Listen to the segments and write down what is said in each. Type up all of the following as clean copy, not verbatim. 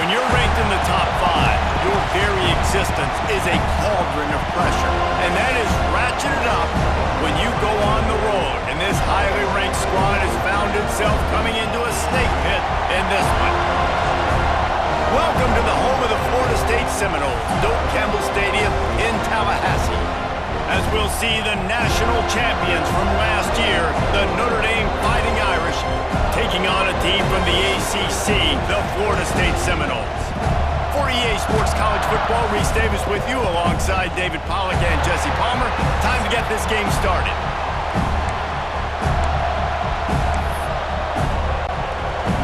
When you're ranked in the top 5, your very existence is a cauldron of pressure. And that is ratcheted up when you go on the road. And this highly ranked squad has found itself coming into a snake pit in this one. Welcome to the home of the Florida State Seminoles, Doak Campbell Stadium in Tallahassee. As we'll see the national champions from last year, the Notre Dame Fighting Irish, taking on a team from the ACC, the Florida State Seminoles. For EA Sports College Football, Reese Davis with you alongside David Pollack and Jesse Palmer. Time to get this game started.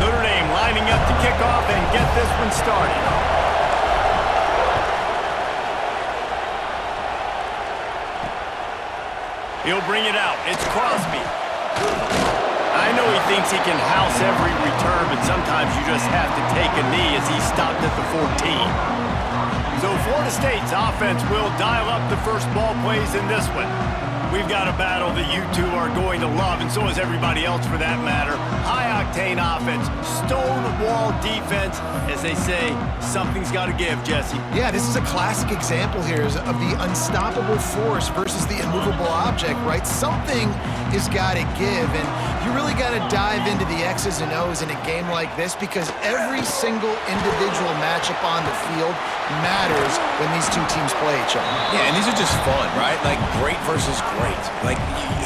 Notre Dame lining up to kick off and get this one started. He'll bring it out. It's Crosby. I know he thinks he can house every return, but sometimes you just have to take a knee as he stopped at the 14. So Florida State's offense will dial up the first ball plays in this one. We've got a battle that you two are going to love, and so is everybody else for that matter. High-octane offense, stone-wall defense. As they say, something's got to give, Jesse. Yeah, this is a classic example here of the unstoppable force versus the immovable object, right? Something has got to give, and you really got to dive into the X's and O's in a game like this because every single individual matchup on the field matters when these two teams play each other. Yeah, and these are just fun, right? Like great versus great. Like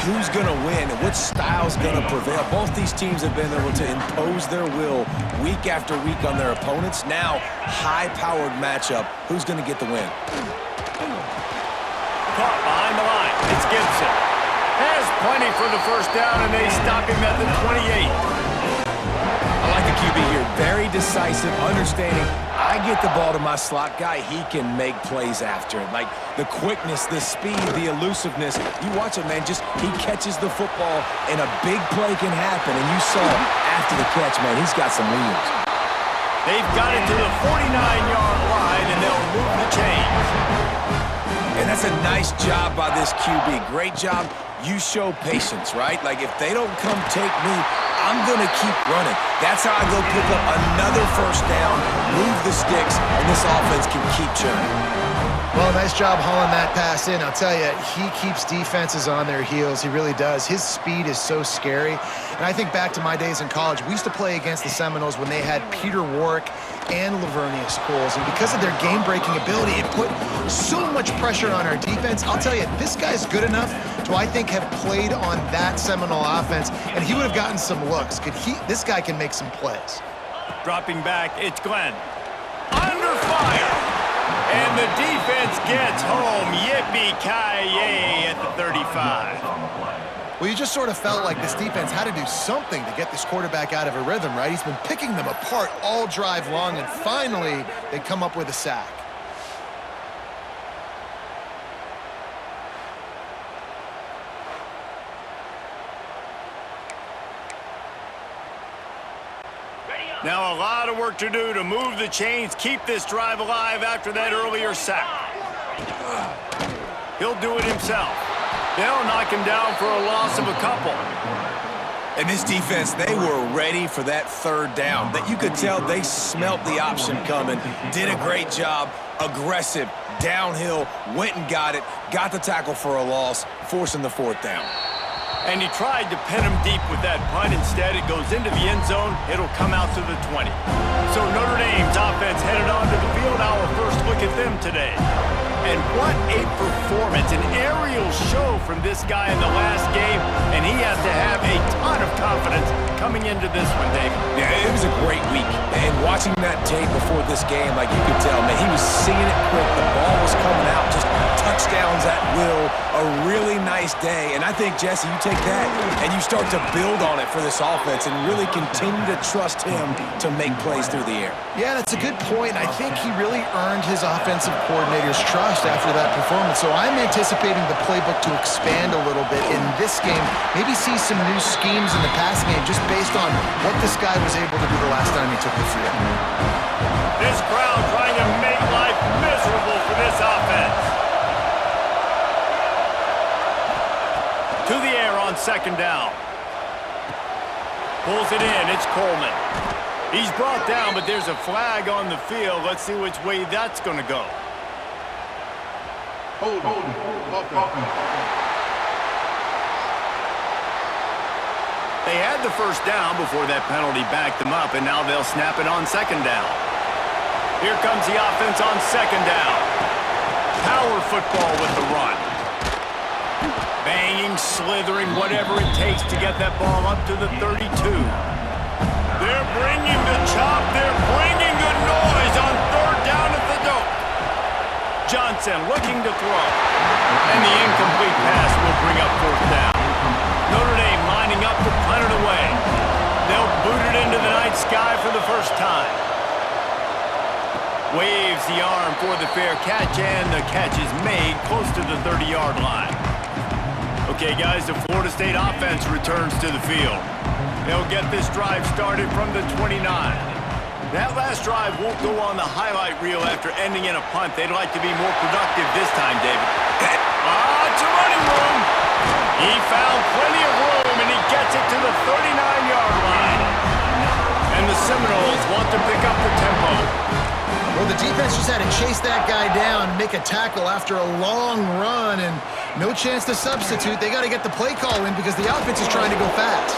who's going to win and what style's going to prevail. Both these teams have been able to impose their will week after week on their opponents. Now, high-powered matchup. Who's going to get the win? Caught behind the line. It's Gibson. Has plenty for the first down, and they stop him at the 28. I like the QB here. Very decisive, understanding. I get the ball to my slot guy, he can make plays after it. Like the quickness, the speed, the elusiveness. You watch it, man, just he catches the football and a big play can happen. And you saw after the catch, man, he's got some wheels. They've got it to the 49-yard line, and they'll move the chains. And that's a nice job by this QB. Great job. You show patience, right? Like if they don't come take me, I'm going to keep running. That's how I go pick up another first down, move the sticks, and this offense can keep churning. Well, nice job hauling that pass in. I'll tell you, he keeps defenses on their heels. He really does. His speed is so scary. And I think back to my days in college. We used to play against the Seminoles when they had Peter Warrick and Lavernius Coles. And because of their game-breaking ability, it put so much pressure on our defense. I'll tell you, this guy's good enough to, I think, have played on that Seminole offense, and he would have gotten some looks. This guy can make some plays. Dropping back, it's Glenn. Under fire. And the defense gets home. Yippee-ki-yay at the 35. Well, you just sort of felt like this defense had to do something to get this quarterback out of a rhythm, right? He's been picking them apart all drive long, and finally they come up with a sack. Now a lot of work to do to move the chains, keep this drive alive after that earlier sack. He'll do it himself. They'll knock him down for a loss of a couple. And this defense, they were ready for that third down. That you could tell they smelt the option coming, did a great job, aggressive, downhill, went and got it, got the tackle for a loss, forcing the fourth down. And he tried to pin him deep with that punt. Instead, it goes into the end zone. It'll come out to the 20. So Notre Dame's offense headed onto the field. Our first look at them today. And what a performance, an aerial show from this guy in the last game, and he has to have a ton of confidence coming into this one, Dave. Yeah, it was a great week, and watching that tape before this game, like you could tell, man, he was seeing it quick, the ball was coming out, just touchdowns at will, a really nice day, and I think, Jesse, you take that, and you start to build on it for this offense and really continue to trust him to make plays through the air. Yeah, that's a good point. I think he really earned his offensive coordinator's trust after that performance. So I'm anticipating the playbook to expand a little bit in this game. Maybe see some new schemes in the passing game just based on what this guy was able to do the last time he took the field. This crowd trying to make life miserable for this offense. To the air on second down. Pulls it in. It's Coleman. He's brought down, but there's a flag on the field. Let's see which way that's going to go. Hold on. They had the first down before that penalty backed them up, and now they'll snap it on second down. Here comes the offense on second down. Power football with the run. Banging, slithering, whatever it takes to get that ball up to the 32. They're bringing the chop. They're bringing the noise on third down at the dope. Johnson looking to throw. And the incomplete pass will bring up fourth down. Notre Dame lining up to punt it away. They'll boot it into the night sky for the first time. Waves the arm for the fair catch, and the catch is made close to the 30-yard line. Okay, guys, the Florida State offense returns to the field. They'll get this drive started from the 29. That last drive won't go on the highlight reel after ending in a punt. They'd like to be more productive this time, David. It's a running room. He found plenty of room, and he gets it to the 39-yard line. And the Seminoles want to pick up the tempo. Well, the defense just had to chase that guy down, make a tackle after a long run, and no chance to substitute. They got to get the play call in because the offense is trying to go fast.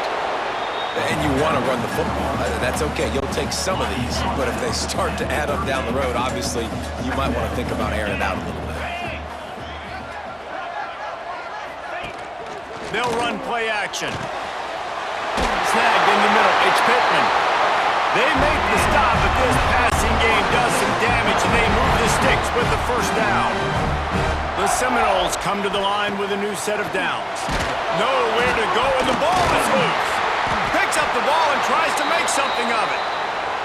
And you want to run the football. That's okay. You'll take some of these. But if they start to add up down the road, obviously, you might want to think about airing it out a little bit. They'll run play action. Snagged in the middle. It's Pittman. They make the stop, but this passing game does some damage, and they move the sticks with the first down. The Seminoles come to the line with a new set of downs. Nowhere to go, and the ball is loose. Picks up the ball and tries to make something of it.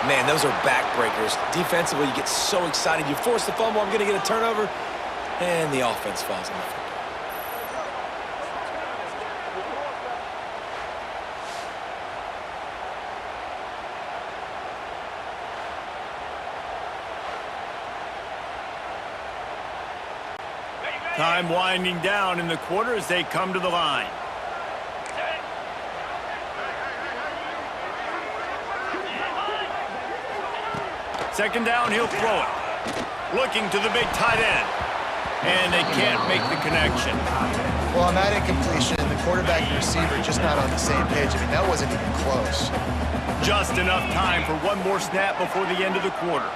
Man, those are backbreakers. Defensively, you get so excited. You force the fumble, I'm going to get a turnover, and the offense falls on the field. Time winding down in the quarter as they come to the line. Second down, he'll throw it. Looking to the big tight end. And they can't make the connection. Well, on that incompletion, the quarterback and receiver just not on the same page. I mean, that wasn't even close. Just enough time for one more snap before the end of the quarter.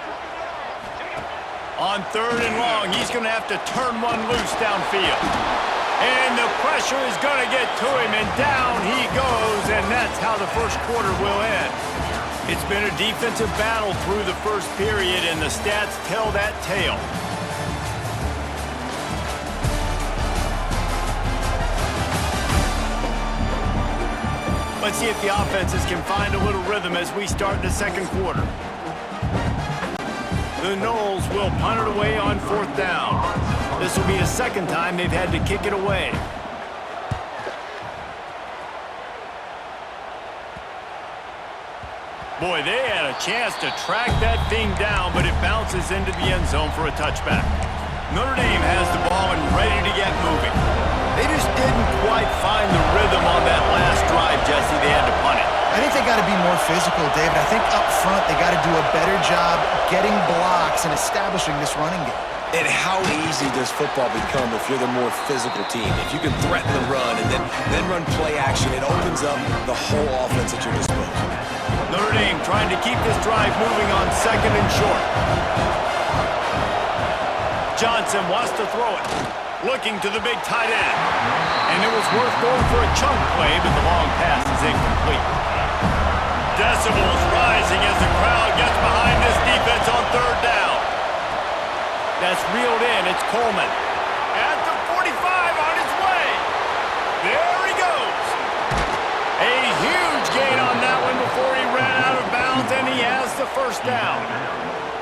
On third and long, he's going to have to turn one loose downfield. And the pressure is going to get to him, and down he goes, and that's how the first quarter will end. It's been a defensive battle through the first period, and the stats tell that tale. Let's see if the offenses can find a little rhythm as we start the second quarter. The Noles will punt it away on fourth down. This will be the second time they've had to kick it away. Boy, they had a chance to track that thing down, but it bounces into the end zone for a touchback. Notre Dame has the ball and ready to get moving. They just didn't quite find the rhythm on that last drive, Jesse. They had to punt it. I think they got to be more physical, David. I think up front they got to do a better job getting blocks and establishing this running game. And how easy does football become if you're the more physical team? If you can threaten the run and then run play action, it opens up the whole offense at your disposal. Notre Dame trying to keep this drive moving on second and short. Johnson wants to throw it. Looking to the big tight end. And it was worth going for a chunk play, but the long pass is incomplete. Decibels rising as the crowd gets behind this defense on third down. That's reeled in. It's Coleman. At the 45 on his way. There he goes. A huge gain on that one before he ran out of bounds, and he has the first down.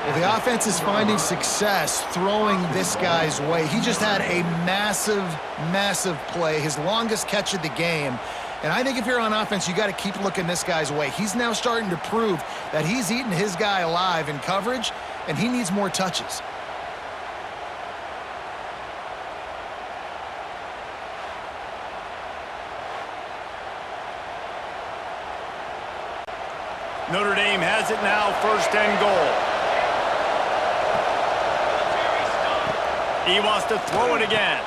Well, the offense is finding success throwing this guy's way. He just had a massive, massive play, his longest catch of the game. And I think if you're on offense, you got to keep looking this guy's way. He's now starting to prove that he's eating his guy alive in coverage, and he needs more touches. Notre Dame has it now, 1st and goal. He wants to throw it again.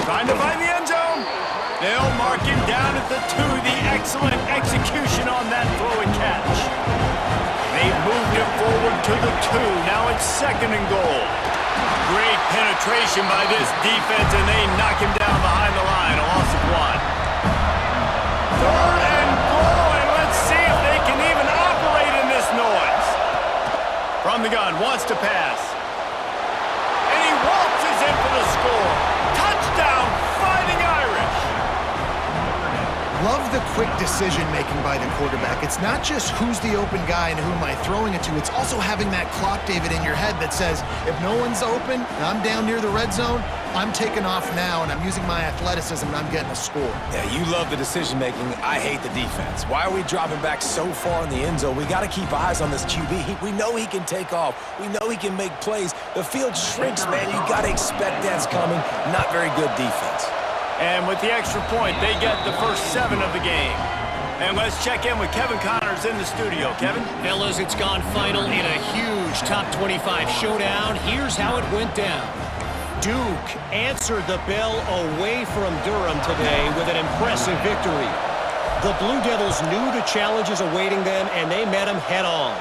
Trying to find the end zone. They'll mark him down at the 2. The excellent execution on that throw and catch. They've moved it forward to the 2. Now it's 2nd and goal. Great penetration by this defense, and they knock him down behind the line. A loss of 1. 3rd and goal, and let's see if they can even operate in this noise. From the gun, wants to pass. And he waltzes in for the score. Touchdown, Fighting Irish. Love the quick decision-making by the quarterback. It's not just who's the open guy and who am I throwing it to. It's also having that clock, David, in your head that says, if no one's open and I'm down near the red zone, I'm taking off now, and I'm using my athleticism, and I'm getting a score. Yeah, you love the decision-making. I hate the defense. Why are we dropping back so far in the end zone? We got to keep eyes on this QB. We know he can take off. We know he can make plays. The field shrinks, man. You got to expect that's coming. Not very good defense. And with the extra point, they get the first 7 of the game. And let's check in with Kevin Connors in the studio. Kevin? Fellas, it's gone final in a huge top 25 showdown. Here's how it went down. Duke answered the bell away from Durham today with an impressive victory. The Blue Devils knew the challenges awaiting them, and they met them head-on.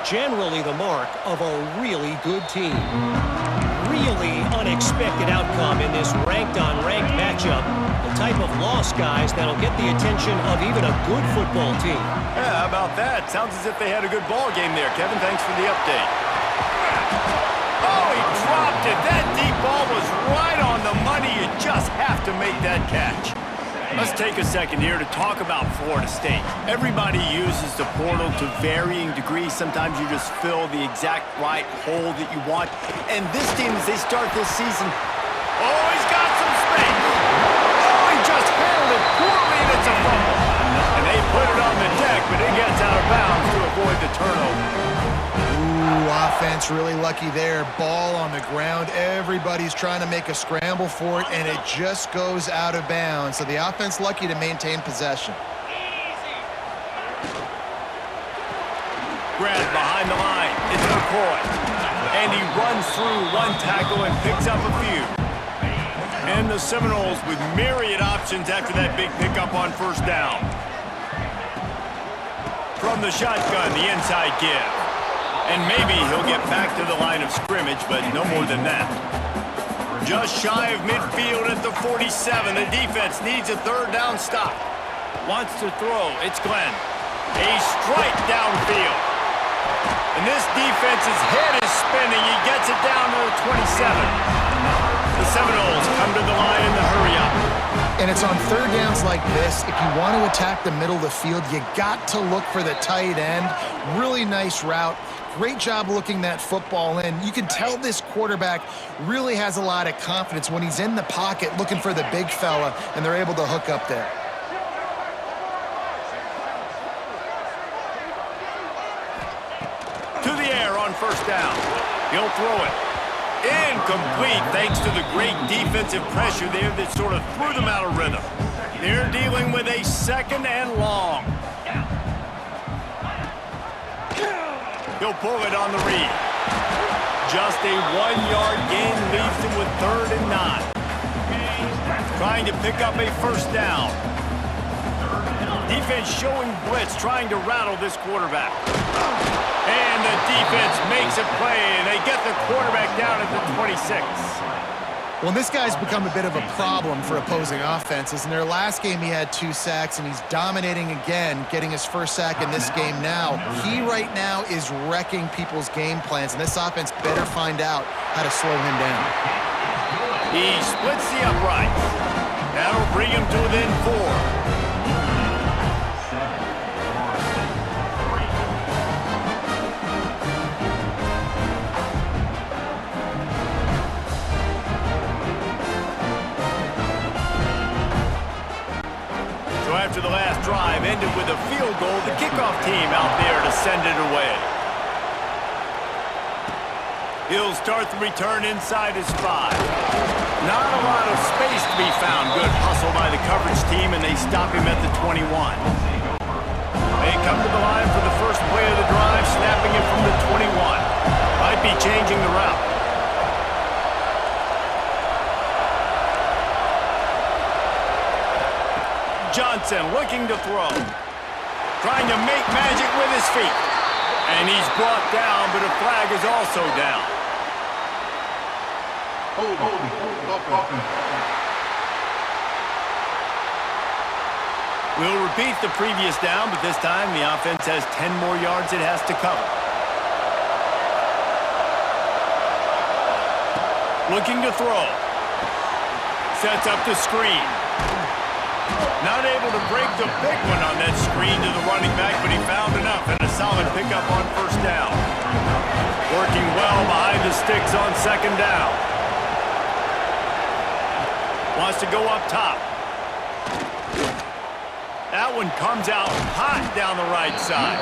Generally the mark of a really good team. Really unexpected outcome in this ranked-on-ranked matchup. The type of loss, guys, that'll get the attention of even a good football team. Yeah, how about that? Sounds as if they had a good ball game there. Kevin, thanks for the update. Oh, he dropped it. That deep ball was right on the money. You just have to make that catch. Let's take a second here to talk about Florida State. Everybody uses the portal to varying degrees. Sometimes you just fill the exact right hole that you want. And this team, as they start this season, oh, he's got some space. Oh, he just handled it poorly, and it's a fumble. And they put it on the deck, but it gets out of bounds to avoid the turnover. Ooh, offense really lucky there. Ball on the ground. Everybody's trying to make a scramble for it, and it just goes out of bounds. So the offense lucky to maintain possession. Grant behind the line. It's McCoy. And he runs through one tackle and picks up a few. And the Seminoles with myriad options after that big pickup on 1st down. From the shotgun, the inside give. And maybe he'll get back to the line of scrimmage, but no more than that. Just shy of midfield at the 47. The defense needs a 3rd down stop. Wants to throw. It's Glenn. A strike downfield. And this defense's head is spinning. He gets it down to the 27. The Seminoles come to the line in the hurry-up. And it's on 3rd downs like this. If you want to attack the middle of the field, you got to look for the tight end. Really nice route. Great job looking that football in. You can tell this quarterback really has a lot of confidence when he's in the pocket looking for the big fella, and they're able to hook up there. To the air on 1st down. He'll throw it. Incomplete thanks to the great defensive pressure there that sort of threw them out of rhythm. They're dealing with a 2nd and long. He'll pull it on the read. Just a 1-yard gain leaves him with 3rd and 9. Trying to pick up a 1st down. Defense showing blitz, trying to rattle this quarterback. And the defense makes a play, and they get the quarterback down at the 26. Well, this guy's become a bit of a problem for opposing offenses. In their last game, he had 2 sacks, and he's dominating again, getting his 1st sack in this game now. He right now is wrecking people's game plans, and this offense better find out how to slow him down. He splits the uprights. That'll bring him to within 4. After the last drive ended with a field goal, the kickoff team out there to send it away. He'll start the return inside his 5. Not a lot of space to be found. Good hustle by the coverage team, and they stop him at the 21. They come to the line for the first play of the looking to throw. Trying to make magic with his feet. And he's brought down, but a flag is also down. Offense. We'll repeat the previous down, but this time the offense has 10 more yards it has to cover. Looking to throw. Sets up the screen. Not able to break the big one on that screen to the running back, but he found enough and a solid pickup on first down. Working well behind the sticks on second down. Wants to go up top. That one comes out hot down the right side.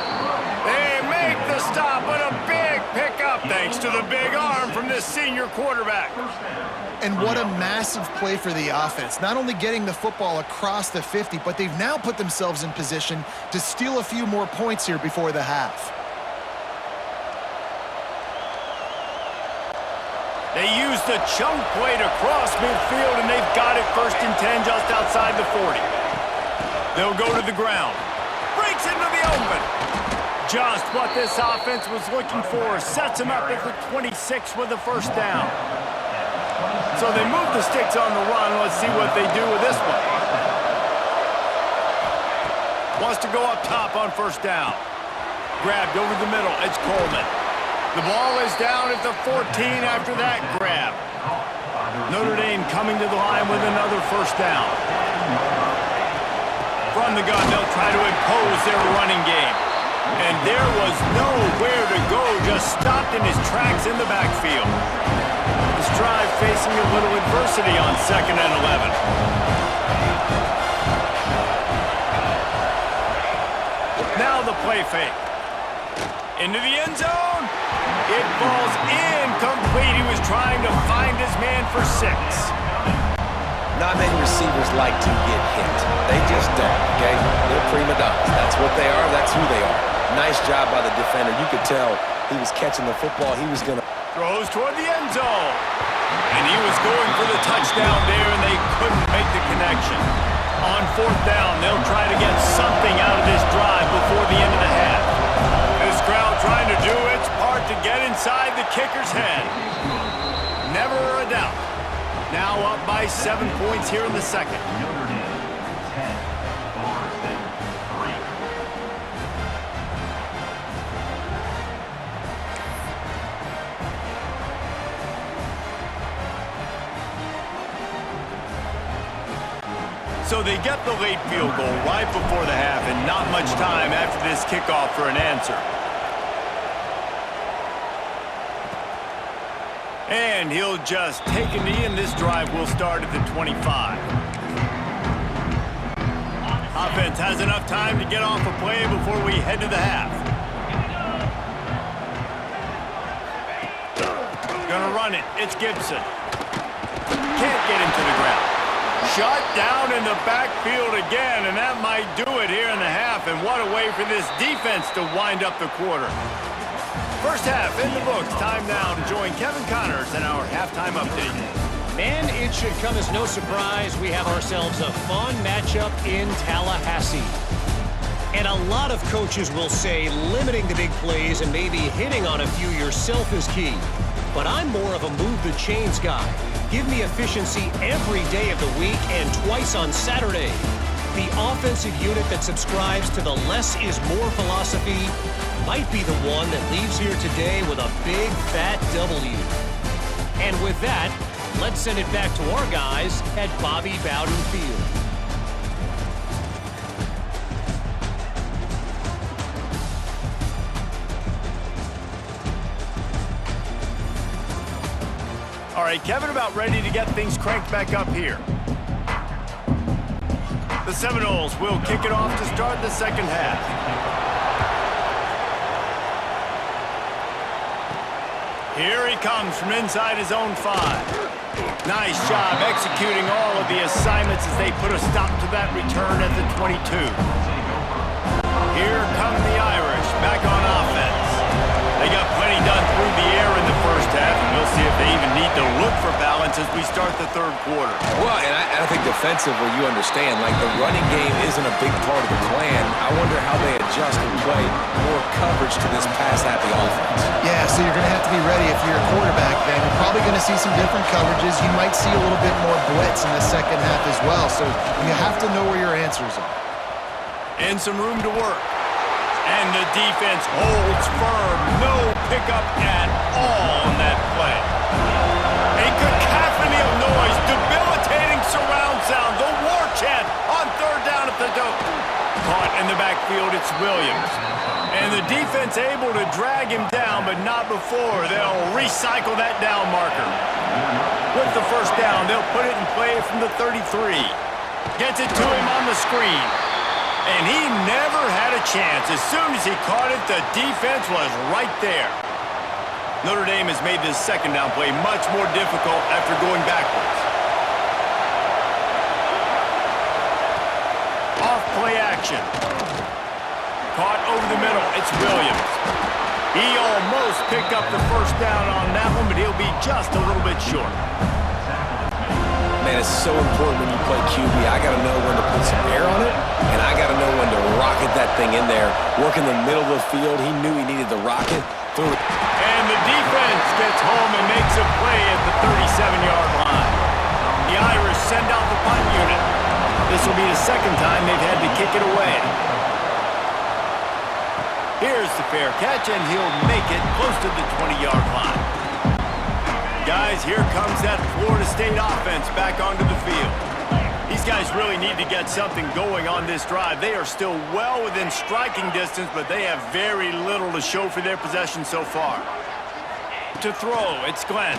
They make the stop, but a big pickup thanks to the big arm from this senior quarterback. And what a massive play for the offense. Not only getting the football across the 50, but they've now put themselves in position to steal a few more points here before the half. They use the chunk play to cross midfield, and they've got it 1st and 10 just outside the 40. They'll go to the ground. Breaks into the open. Just what this offense was looking for. Sets him up at the 26 with the first down. So they move the sticks on the run. Let's see what they do with this one. Wants to go up top on first down. Grabbed over the middle. It's Coleman. The ball is down at the 14 after that grab. Notre Dame coming to the line with another first down. From the gun, they'll try to impose their running game. And there was nowhere to go, just stopped in his tracks in the backfield. This drive facing a little adversity on 2nd and 11. Now the play fake. Into the end zone. It falls incomplete. He was trying to find his man for 6. Not many receivers like to get hit. They just don't, okay? They're prima donnas. That's what they are. That's who they are. Nice job by the defender. You could tell he was catching the football. He was going to... Throws toward the end zone. And he was going for the touchdown there, and they couldn't make the connection. On 4th down, they'll try to get something out of this drive before the end of the half. This crowd trying to do its part to get inside the kicker's head. Never a doubt. Now up by 7 points here in the second. Notre Dame, 10, Boston, 3. So they get the late field goal right before the half and not much time after this kickoff for an answer. And he'll just take a knee, and this drive will start at the 25. Offense has enough time to get off a play before we head to the half. Gonna run it. It's Gibson. Can't get him to the ground. Shut down in the backfield again, and that might do it here in the half. And what a way for this defense to wind up the quarter. First half in the books. Time now to join Kevin Connors in our halftime update. Man, it should come as no surprise we have ourselves a fun matchup in Tallahassee. And a lot of coaches will say limiting the big plays and maybe hitting on a few yourself is key. But I'm more of a move the chains guy. Give me efficiency every day of the week and twice on Saturday. The offensive unit that subscribes to the less is more philosophy might be the one that leaves here today with a big fat W. And with that, let's send it back to our guys at Bobby Bowden Field. All right, Kevin, about ready to get things cranked back up here. The Seminoles will kick it off to start the second half. Here he comes from inside his own 5. Nice job executing all of the assignments as they put a stop to that return at the 22. Here come the Irish back on offense. They got plenty done through the air in the first half, and we'll see if they even need to look for balance as we start the third quarter. Well, and I think defensively, you understand, like the running game isn't a big part of the plan. I wonder how they adjust and play more coverage to this pass-happy offense. Yeah, so you're going to have to be ready if you're a quarterback then. You're probably going to see some different coverages. You might see a little bit more blitz in the second half as well, so you have to know where your answers are. And some room to work. And the defense holds firm. No pickup at all on that play. A cacophony of noise, debilitating surround sound, the war chant on third down at the dope. Caught in the backfield, it's Williams. And the defense able to drag him down, but not before. They'll recycle that down marker. With the first down, they'll put it in play from the 33. Gets it to him on the screen. And he never had a chance. As soon as he caught it, the defense was right there. Notre Dame has made this second down play much more difficult after going backwards. Off play action. Caught over the middle. It's Williams. He almost picked up the first down on that one, but he'll be just a little bit short. Man, it's so important when you play QB. I got to know when to put some air on it, and I got to know when to rocket that thing in there. Work in the middle of the field. He knew he needed the rocket. Threw it. And the defense gets home and makes a play at the 37-yard line. The Irish send out the punt unit. This will be the second time they've had to kick it away. Here's the fair catch, and he'll make it close to the 20-yard line. Guys, here comes that Florida State offense back onto the field. These guys really need to get something going on this drive. They are still well within striking distance, but they have very little to show for their possession so far. To throw, it's Glenn.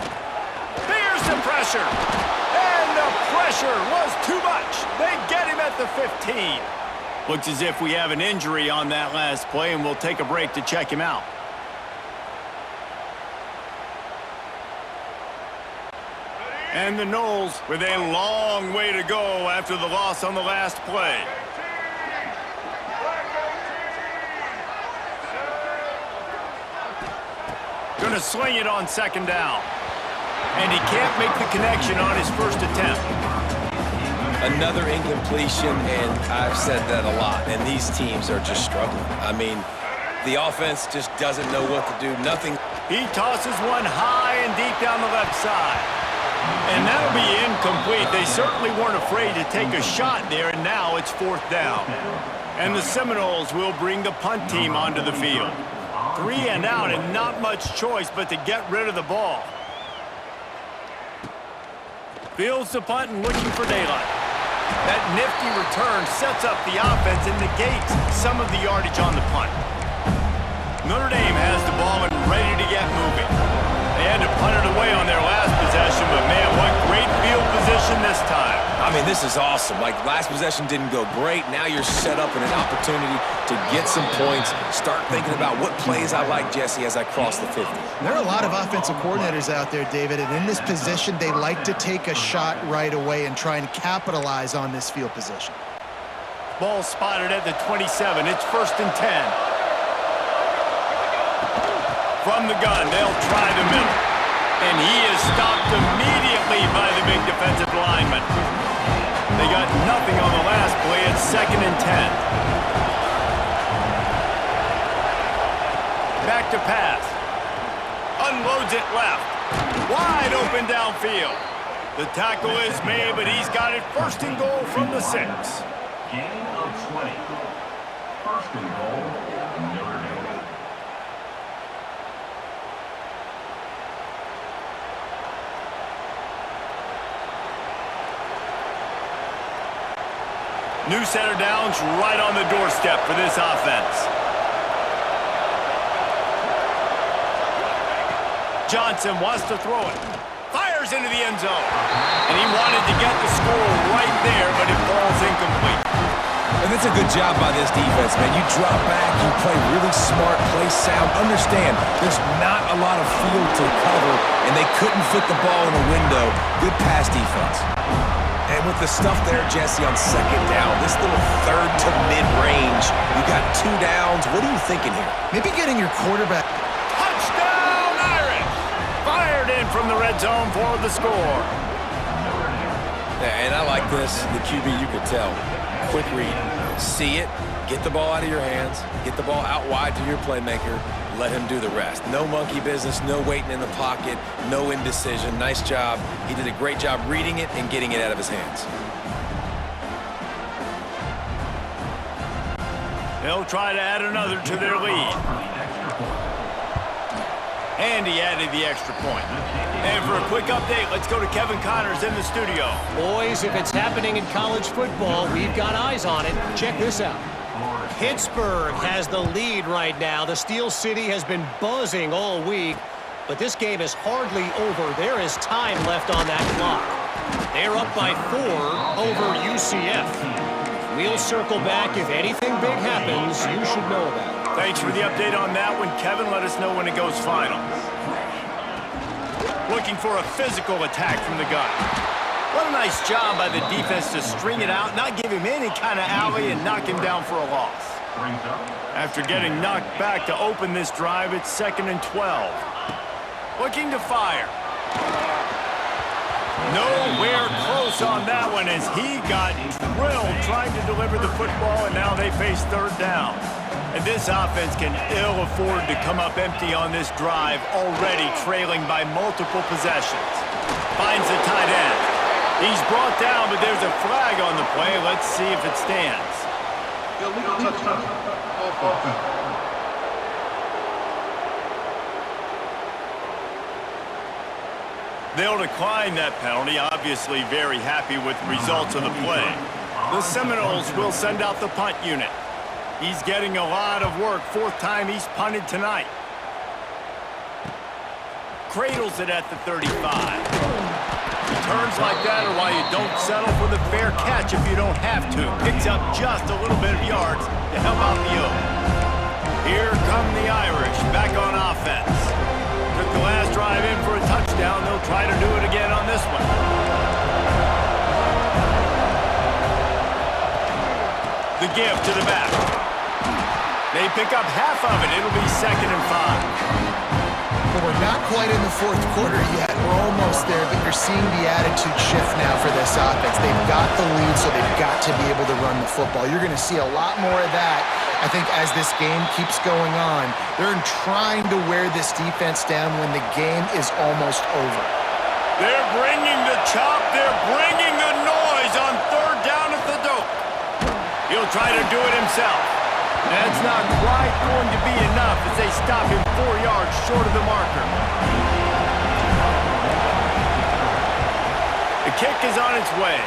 Here's the pressure. And the pressure was too much. They get him at the 15. Looks as if we have an injury on that last play, and we'll take a break to check him out. And the Noles with a long way to go after the loss on the last play. Gonna sling it on second down. And he can't make the connection on his first attempt. Another incompletion, and I've said that a lot, and these teams are just struggling. I mean, the offense just doesn't know what to do. Nothing. He tosses one high and deep down the left side. And that'll be incomplete. They certainly weren't afraid to take a shot there, and now it's fourth down. And the Seminoles will bring the punt team onto the field. 3 and out, and not much choice but to get rid of the ball. Fields the punt and looking for daylight. That nifty return sets up the offense and negates some of the yardage on the punt. Notre Dame has the ball and ready to get moving. They had to punt it away on their last possession, but man, what great field position this time. I mean, this is awesome. Like, last possession didn't go great. Now you're set up in an opportunity to get some points. Start thinking about what plays I like, Jesse, as I cross the 50. There are a lot of offensive coordinators out there, David, and in this position, they like to take a shot right away and try and capitalize on this field position. Ball spotted at the 27. It's 1st and 10. From the gun, they'll try the middle. And he is stopped immediately by the big defensive lineman. They got nothing on the last play. It's 2nd and 10. Back to pass. Unloads it left. Wide open downfield. The tackle is made, but he's got it 1st and goal from the 6. Gain of 20. 1st and goal, Notre Dame. New set of downs right on the doorstep for this offense. Johnson wants to throw it. Fires into the end zone. And he wanted to get the score right there, but it falls incomplete. And it's a good job by this defense, man. You drop back, you play really smart, play sound. Understand, there's not a lot of field to cover, and they couldn't fit the ball in the window. Good pass defense. And with the stuff there, Jesse, on second down, this little third to mid-range, you got 2 downs. What are you thinking here? Maybe getting your quarterback. Touchdown, Irish! Fired fired in from the red zone for the score. Yeah, and I like this. The QB, you could tell. Quick read. See it. Get the ball out of your hands. Get the ball out wide to your playmaker. Let him do the rest. No monkey business, no waiting in the pocket, no indecision. Nice job. He did a great job reading it and getting it out of his hands. They'll try to add another to their lead. And he added the extra point. And for a quick update, let's go to Kevin Connors in the studio. Boys, if it's happening in college football, we've got eyes on it. Check this out. Pittsburgh has the lead right now. The Steel City has been buzzing all week, but this game is hardly over. There is time left on that clock. They're up by 4 over UCF. We'll circle back. If anything big happens, you should know about it. Thanks for the update on that one, Kevin. Let us know when it goes final. Looking for a physical attack from the gun. What a nice job by the defense to string it out, not give him any kind of alley, and knock him down for a loss. After getting knocked back to open this drive, it's 2nd and 12. Looking to fire. Nowhere close on that one as he got drilled trying to deliver the football, and now they face 3rd down. And this offense can ill afford to come up empty on this drive, already trailing by multiple possessions. Finds the tight end. He's brought down, but there's a flag on the play. Let's see if it stands. Illegal touchdown. Offense. They'll decline that penalty, obviously very happy with the results of the play. The Seminoles will send out the punt unit. He's getting a lot of work. 4th time he's punted tonight. Cradles it at the 35. Turns like that are why you don't settle for the fair catch if you don't have to. Picks up just a little bit of yards to help out the Oak. Here come the Irish back on offense. Took the last drive in for a touchdown. They'll try to do it again on this one. The give to the back. They pick up half of it. It'll be 2nd and 5. Well, we're not quite in the 4th quarter yet. We're almost there, but you're seeing the attitude shift now for this offense. They've got the lead, so they've got to be able to run the football. You're going to see a lot more of that, I think, as this game keeps going on. They're trying to wear this defense down when the game is almost over. They're bringing the chop. They're bringing the noise on 3rd down at the Doak. He'll try to do it himself. That's not quite going to be enough as they stop him 4 yards short of the marker. The kick is on its way.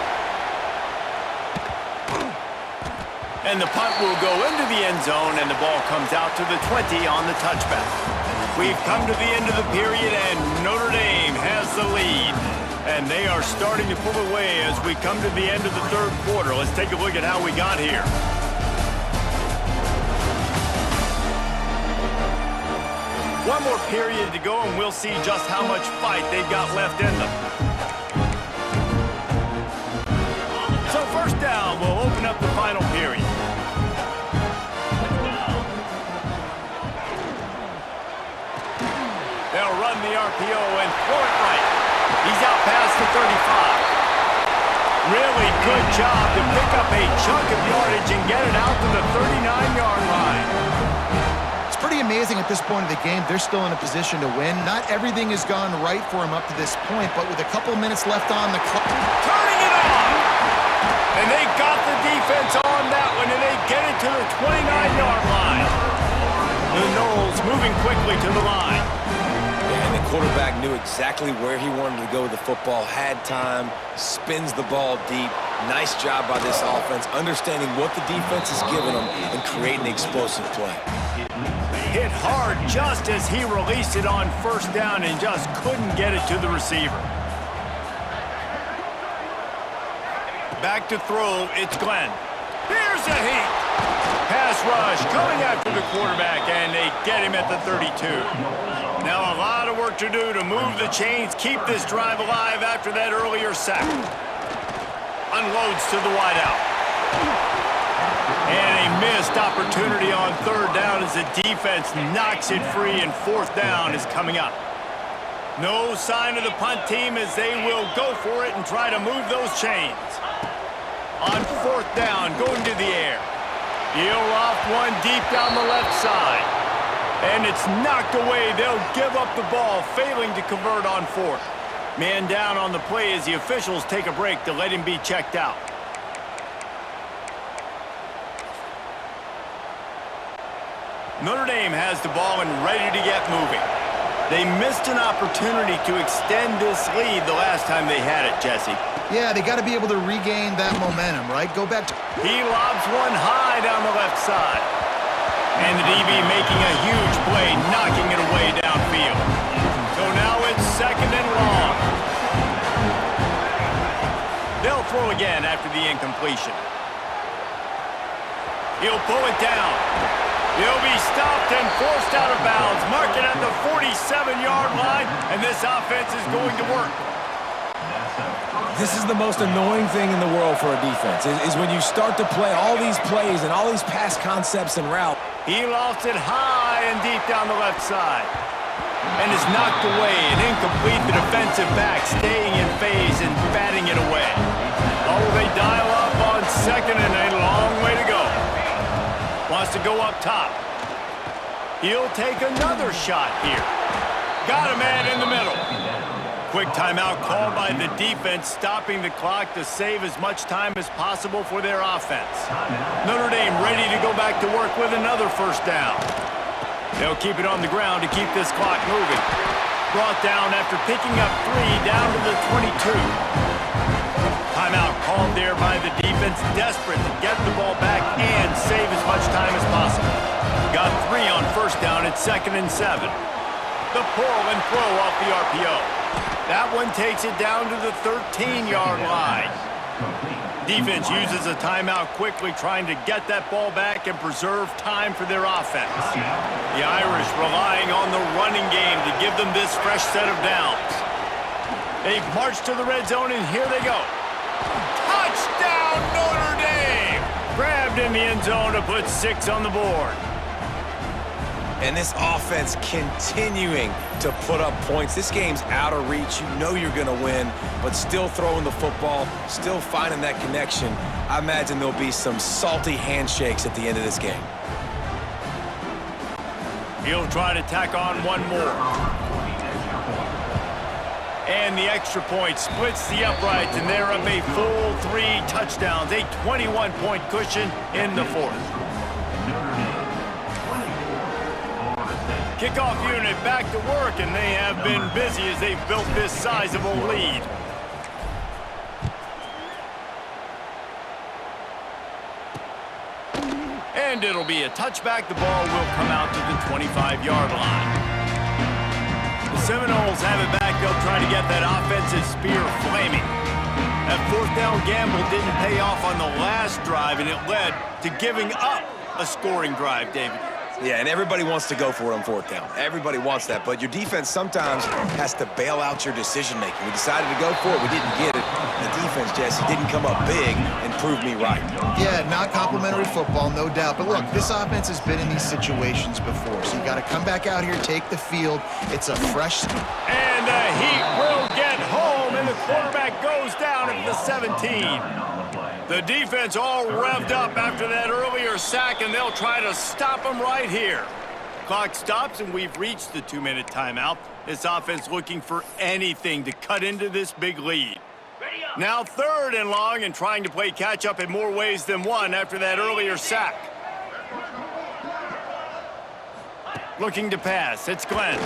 And the punt will go into the end zone, and the ball comes out to the 20 on the touchback. We've come to the end of the period, and Notre Dame has the lead. And they are starting to pull away as we come to the end of the 3rd quarter. Let's take a look at how we got here. One more period to go, and we'll see just how much fight they've got left in them. So 1st down will open up the final period. They'll run the RPO and throw it right. He's out past the 35. Really good job to pick up a chunk of yardage and get it out to the 39-yard line. Pretty amazing at this point of the game. They're still in a position to win. Not everything has gone right for them up to this point, but with a couple minutes left on the clock. Turning it on! And they got the defense on that one, and they get it to the 29-yard line. The Noles moving quickly to the line. And the quarterback knew exactly where he wanted to go with the football, had time, spins the ball deep. Nice job by this offense, understanding what the defense is giving them and creating the explosive play. Hit hard just as he released it on 1st down and just couldn't get it to the receiver. Back to throw, it's Glenn. Here's a heat. Pass rush coming after the quarterback, and they get him at the 32. Now a lot of work to do to move the chains, keep this drive alive after that earlier sack. Unloads to the wideout. And a missed opportunity on 3rd down as the defense knocks it free, and 4th down is coming up. No sign of the punt team as they will go for it and try to move those chains. On fourth down, going to the air. He'll loft one deep down the left side. And it's knocked away. They'll give up the ball, failing to convert on fourth. Man down on the play as the officials take a break to let him be checked out. Notre Dame has the ball and ready to get moving. They missed an opportunity to extend this lead the last time they had it, Jesse. Yeah, they got to be able to regain that momentum, right? Go back to... He lobs one high down the left side. And the DB making a huge play, knocking it away downfield. So now it's second and long. They'll throw again after the incompletion. He'll pull it down. He'll be stopped and forced out of bounds. Mark it at the 47-yard line, and this offense is going to work. This is the most annoying thing in the world for a defense, is when you start to play all these plays and all these pass concepts and route. He lost it high and deep down the left side. And is knocked away and incomplete. The defensive back staying in phase and batting it away. Oh, they dial up on second and a long way to go. Wants to go up top. He'll take another shot here. Got a man in the middle. Quick timeout called by the defense, stopping the clock to save as much time as possible for their offense. Notre Dame ready to go back to work with another first down. They'll keep it on the ground to keep this clock moving. Brought down after picking up 3 down to the 22. Timeout called there by the defense, desperate to get the ball back and save as much time as possible. Got 3 on first down at 2nd and 7. The pull and throw off the RPO. That one takes it down to the 13-yard line. Defense uses a timeout quickly, trying to get that ball back and preserve time for their offense. The Irish relying on the running game to give them this fresh set of downs. They've marched to the red zone, and here they go. Touchdown, Notre Dame! Grabbed in the end zone to put 6 on the board. And this offense continuing to put up points. This game's out of reach. You know you're going to win, but still throwing the football, still finding that connection. I imagine there'll be some salty handshakes at the end of this game. He'll try to tack on one more. And the extra point splits the uprights, and they're up a full 3 touchdowns, a 21-point cushion in the fourth. Kickoff unit back to work, and they have been busy as they've built this sizable lead. And it'll be a touchback. The ball will come out to the 25-yard line. The Seminoles have it back. They'll try to get that offensive spear flaming. That fourth down gamble didn't pay off on the last drive, and it led to giving up a scoring drive, David. Yeah, and everybody wants to go for it on fourth down. Everybody wants that, but your defense sometimes has to bail out your decision-making. We decided to go for it. We didn't get it. The defense, Jesse, didn't come up big and prove me right. Yeah, not complimentary football, no doubt. But look, this offense has been in these situations before, so you got to come back out here, take the field. It's a fresh... And the Heat will get home, and the quarterback goes down at the 17. The defense all revved up after that earlier sack, and they'll try to stop them right here. Clock stops, and we've reached the 2-minute timeout. This offense looking for anything to cut into this big lead. Now 3rd and long, and trying to play catch-up in more ways than one after that earlier sack. Looking to pass. It's Glenn.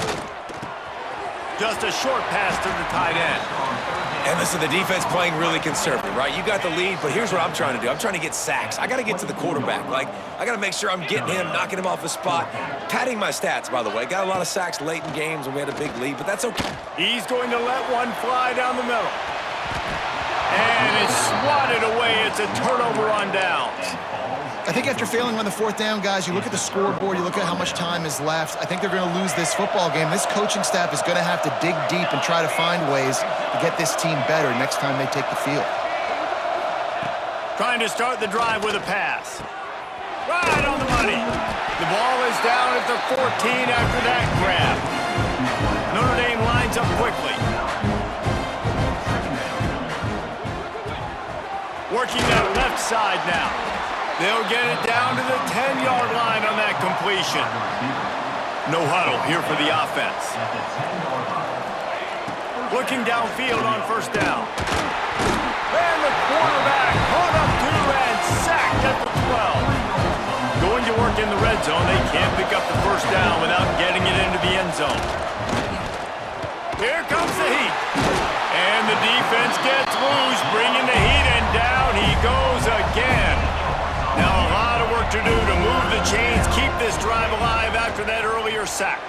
Just a short pass to the tight end. And listen, the defense playing really conservative, right? You got the lead, but here's what I'm trying to do. I'm trying to get sacks. I got to get to the quarterback. Like, I got to make sure I'm getting him, knocking him off the spot. Padding my stats, by the way. Got a lot of sacks late in games when we had a big lead, but that's okay. He's going to let one fly down the middle. And it's swatted away. It's a turnover on downs. I think after failing on the fourth down, guys, you look at the scoreboard, you look at how much time is left. I think they're going to lose this football game. This coaching staff is going to have to dig deep and try to find ways to get this team better next time they take the field. Trying to start the drive with a pass. Right on the money. The ball is down at the 14 after that grab. Notre Dame lines up quickly. Working that left side now. They'll get it down to the 10-yard line on that completion. No huddle here for the offense. Looking downfield on first down. And the quarterback caught up to and sacked at the 12. Going to work in the red zone, they can't pick up the first down without getting it into the end zone. Here comes the heat. And the defense gets loose, bringing the heat, and down he goes again. Now a lot of work to do to move the chains, keep this drive alive after that earlier sack.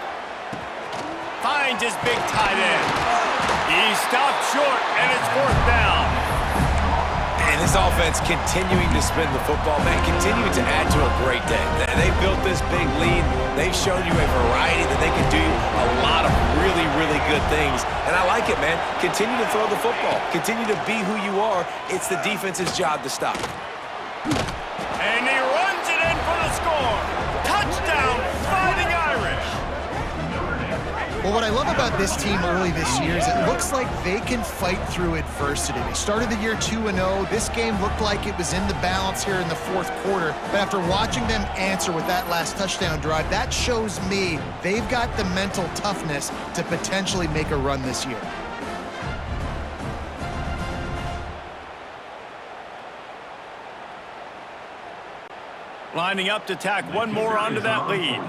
Finds his big tight end. He stopped short, and it's fourth down. And this offense continuing to spin the football, man, continuing to add to a great day. They've built this big lead. They've shown you a variety that they can do a lot of really, really good things. And I like it, man. Continue to throw the football. Continue to be who you are. It's the defense's job to stop. And he runs it in for the score. Touchdown, Fighting Irish. Well, what I love about this team early this year is it looks like they can fight through adversity. They started the year 2-0. This game looked like it was in the balance here in the fourth quarter. But after watching them answer with that last touchdown drive, that shows me they've got the mental toughness to potentially make a run this year. Lining up to tack one more onto that lead.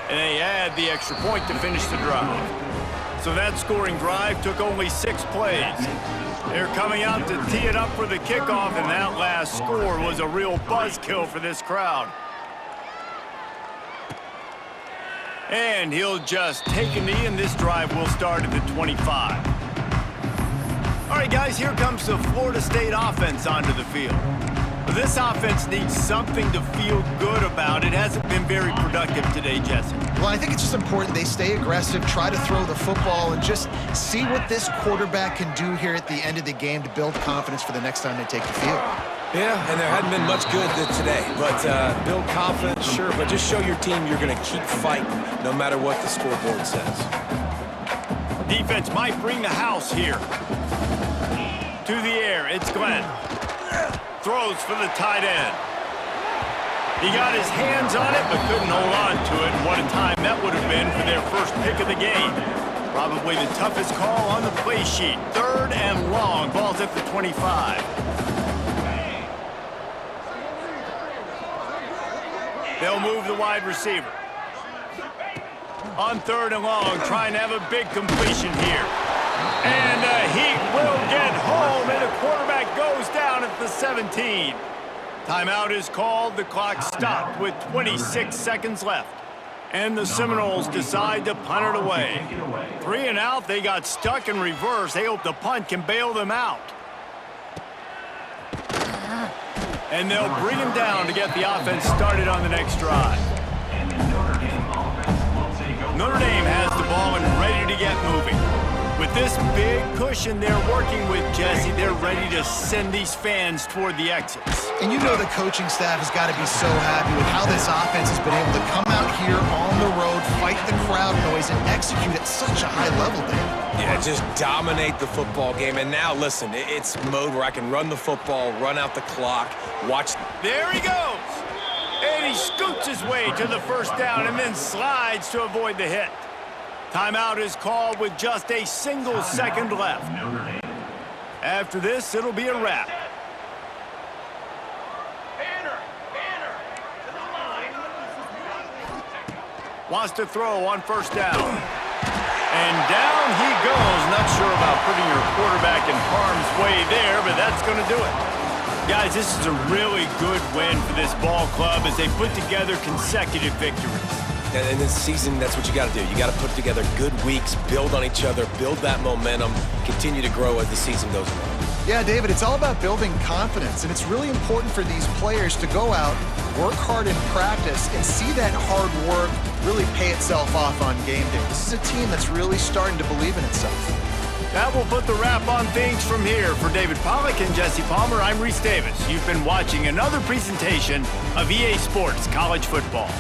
And they add the extra point to finish the drive. So that scoring drive took only 6 plays. They're coming out to tee it up for the kickoff, and that last score was a real buzzkill for this crowd. And he'll just take a knee, and this drive will start at the 25. All right, guys, here comes the Florida State offense onto the field. This offense needs something to feel good about. It hasn't been very productive today, Jesse. Well, I think it's just important they stay aggressive, try to throw the football, and just see what this quarterback can do here at the end of the game to build confidence for the next time they take the field. Yeah, and there hadn't been much good today. But build confidence, sure, but just show your team you're going to keep fighting no matter what the scoreboard says. Defense might bring the house here. To the air, it's Glenn. Throws for the tight end. He got his hands on it, but couldn't hold on to it. What a time that would have been for their first pick of the game. Probably the toughest call on the play sheet. 3rd and long. Ball's at the 25. They'll move the wide receiver. On 3rd and long, trying to have a big completion here. And the Heat will get home, and the quarterback goes down at the 17. Timeout is called. The clock stopped with 26 seconds left. And the Seminoles decide to punt it away. 3 and out, they got stuck in reverse. They hope the punt can bail them out. And they'll bring him down to get the offense started on the next drive. Notre Dame has the ball and ready to get moving. With this big cushion they're working with, Jesse, they're ready to send these fans toward the exits. And you know the coaching staff has got to be so happy with how this offense has been able to come out here on the road, fight the crowd noise, and execute at such a high level, Dave. Yeah, just dominate the football game. And now, listen, it's mode where I can run the football, run out the clock, watch. There he goes. And he scoots his way to the first down and then slides to avoid the hit. Timeout is called with just a single second left. After this, it'll be a wrap. Wants to throw on first down. And down he goes. Not sure about putting your quarterback in harm's way there, but that's going to do it. Guys, this is a really good win for this ball club as they put together consecutive victories. And in this season, that's what you got to do. You got to put together good weeks, build on each other, build that momentum, continue to grow as the season goes along. Yeah, David, it's all about building confidence, and it's really important for these players to go out, work hard in practice, and see that hard work really pay itself off on game day. This is a team that's really starting to believe in itself. That will put the wrap on things from here. For David Pollack and Jesse Palmer, I'm Reese Davis. You've been watching another presentation of EA Sports College Football.